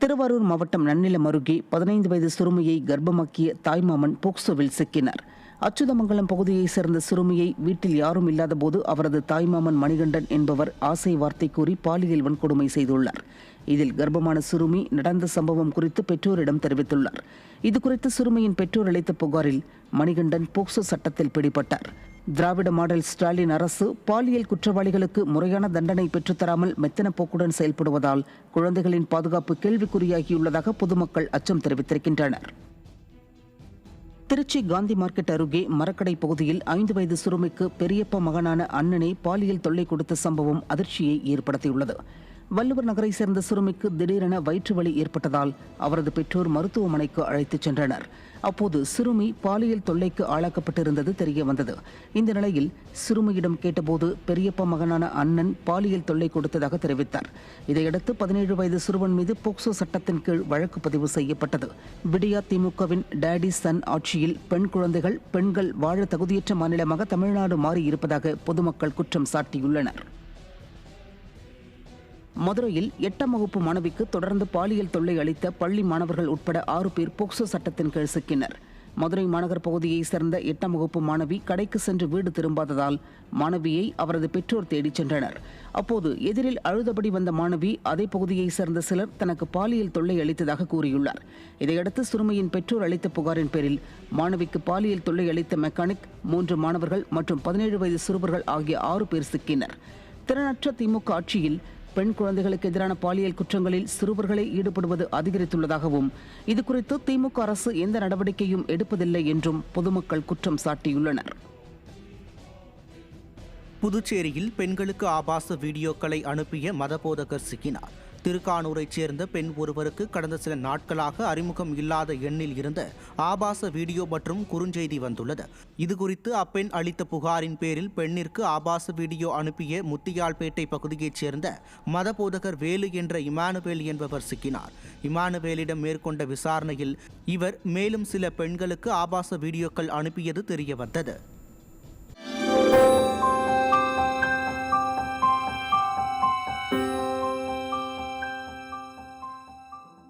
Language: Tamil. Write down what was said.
திருவாரூர் மாவட்டம் நன்னிலம் அருகே 15 வயது சிறுமியை கர்ப்பமாக்கிய தாய்மாமன் போக்சோவில் சிக்கினார். அச்சுதமங்கலம் பகுதியைச் சேர்ந்த சிறுமியை வீட்டில் யாரும் இல்லாத போது அவரது தாய்மாமன் மணிகண்டன் என்பவர் ஆசை வார்த்தை கூறி பாலியல் வன்கொடுமை செய்துள்ளார். இதில் கர்ப்பமான சிறுமி நடந்த சம்பவம் குறித்து பெற்றோரிடம் தெரிவித்துள்ளார். இதுகுறித்து சிறுமியின் பெற்றோர் அளித்த புகாரில் மணிகண்டன் போக்சோ சட்டத்தில் பிடிபட்டார். திராவிட மாடல் ஸ்டாலின் அரசு பாலியல் குற்றவாளிகளுக்கு முறையான தண்டனை பெற்றுத்தராமல் மெத்தன போக்குடன் செயல்படுவதால் குழந்தைகளின் பாதுகாப்பு கேள்விக்குறியாகியுள்ளதாக பொதுமக்கள் அச்சம் தெரிவித்திருக்கின்றனர். திருச்சி காந்தி மார்க்கெட் அருகே மரக்கடை பகுதியில் 5 வயது சிறுமிக்கு பெரியப்பா மகனான அண்ணனே பாலியல் தொல்லை கொடுத்த சம்பவம் அதிர்ச்சியை ஏற்படுத்தியுள்ளது. வள்ளுவர் நகரை சேர்ந்த சிறுமிக்கு திடீரென வயிற்று வலி ஏற்பட்டதால் அவரது பெற்றோர் மருத்துவமனைக்கு அழைத்துச் சென்றனர். அப்போது சிறுமி பாலியல் தொல்லைக்கு ஆளாக்கப்பட்டிருந்தது தெரிய வந்தது. இந்த நிலையில் சிறுமியிடம் கேட்டபோது பெரியப்பா மகனான அண்ணன் பாலியல் தொல்லை கொடுத்ததாக தெரிவித்தார். இதையடுத்து 17 வயது சிறுவன் மீது போக்சோ சட்டத்தின் கீழ் வழக்கு பதிவு செய்யப்பட்டது. விடியா திமுகவின் டேடி சன் ஆட்சியில் பெண்கள் வாழ தகுதியற்ற மாநிலமாக தமிழ்நாடு மாறியிருப்பதாக பொதுமக்கள் குற்றம் சாட்டியுள்ளனர். மதுரையில் 8ஆம் வகுப்பு மாணவிக்கு தொடர்ந்து பாலியல் தொல்லை அளித்த பள்ளி மாணவர்கள் உட்பட 6 பேர் போக்சோ சட்டத்தின் கீழ் சிக்கினர். மதுரை மாநகர் பகுதியைச் சேர்ந்த 8ஆம் வகுப்பு மாணவி கடைக்கு சென்று வீடு திரும்பாததால் மாணவியை அவரது பெற்றோர் தேடிச் சென்றனர். அப்போது எதிரில் அழுதபடி வந்த மாணவி அதே பகுதியைச் சேர்ந்த சிலர் தனக்கு பாலியல் தொல்லை அளித்ததாக கூறியுள்ளார். இதையடுத்து சிறுமியின் பெற்றோர் அளித்த புகாரின் பேரில் மாணவிக்கு பாலியல் தொல்லை அளித்த மெக்கானிக், 3 மாணவர்கள் மற்றும் 17 வயது சிறுவர்கள் ஆகிய 6 பேர் சிக்கினர். திறனற்ற திமுக ஆட்சியில் பெண் குழந்தைகளுக்கு எதிரான பாலியல் குற்றங்களில் சிறுவர்களே ஈடுபடுவது அதிகரித்துள்ளதாகவும் இதுகுறித்து திமுக அரசு எந்த நடவடிக்கையும் எடுப்பதில்லை என்றும் பொதுமக்கள் குற்றம் சாட்டியுள்ளனர். புதுச்சேரியில் பெண்களுக்கு ஆபாச வீடியோக்களை அனுப்பிய மதபோதகர் சிக்கினார். திருக்கானூரைச் சேர்ந்த பெண் ஒருவருக்கு கடந்த சில நாட்களாக அறிமுகம் இல்லாத எண்ணில் இருந்த ஆபாச வீடியோ மற்றும் குறுஞ்செய்தி வந்துள்ளது. இதுகுறித்து அப்பெண் அளித்த புகாரின் பேரில் பெண்ணிற்கு ஆபாச வீடியோ அனுப்பிய முத்தியால்பேட்டை பகுதியைச் சேர்ந்த மதபோதகர் வேலு என்ற இமானுவேல் என்பவர் சிக்கினார். இமானுவேலிடம் மேற்கொண்ட விசாரணையில் இவர் மேலும் சில பெண்களுக்கு ஆபாச வீடியோக்கள் அனுப்பியது தெரியவந்தது.